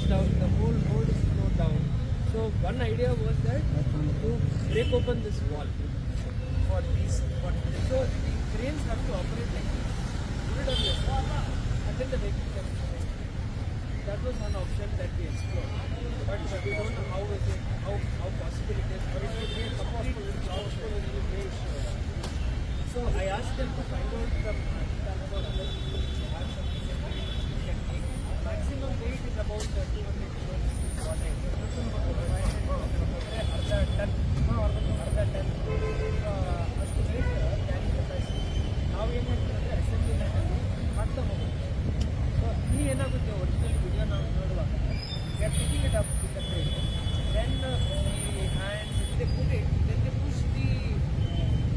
closed down, the whole road is slowed down. So one idea was that to break open this wall for these. So the cranes have to operate like this. Put it on this wall, and then the vehicle can move. That was one option that we explored. But we don't know how possible it is. But it would be a complete change. So I asked them to find out from transport other people who have something that we can take. Maximum weight is about 200 kilos. What I ಅರ್ಧ ton ಅಷ್ಟು wait carry capacity. ನಾವೇನು ಹೇಳ್ತೀವಿ ಅಂದರೆ assembly ಲ್ಯಾಂಡಲ್ಲಿ ಹಾಕ್ತಾ ಹೋಗೋದು. So ಇಲ್ಲಿ ಏನಾಗುತ್ತೆ, original video ನಾವು ನೋಡುವಾಗ we are picking it up with the crane, then the hand they put it, then they push the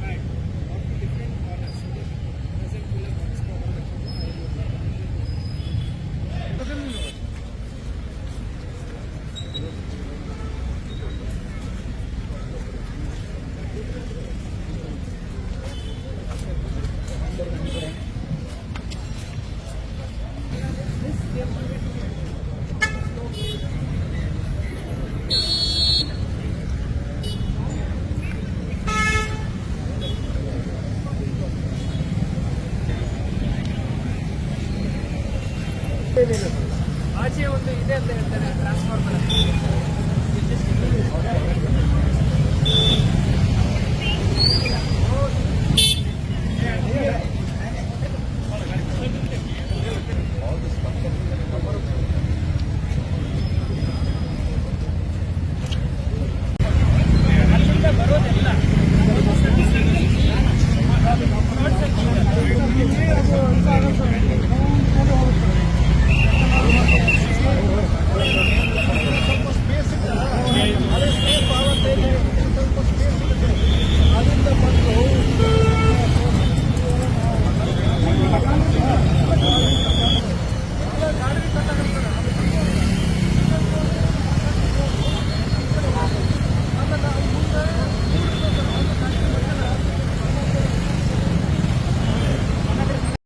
hand of the different corners. So they doesn't feel up on spot. ಆಚೆ ಒಂದು ಇದೆ ಅಂತ ಹೇಳ್ತಾರೆ transformer.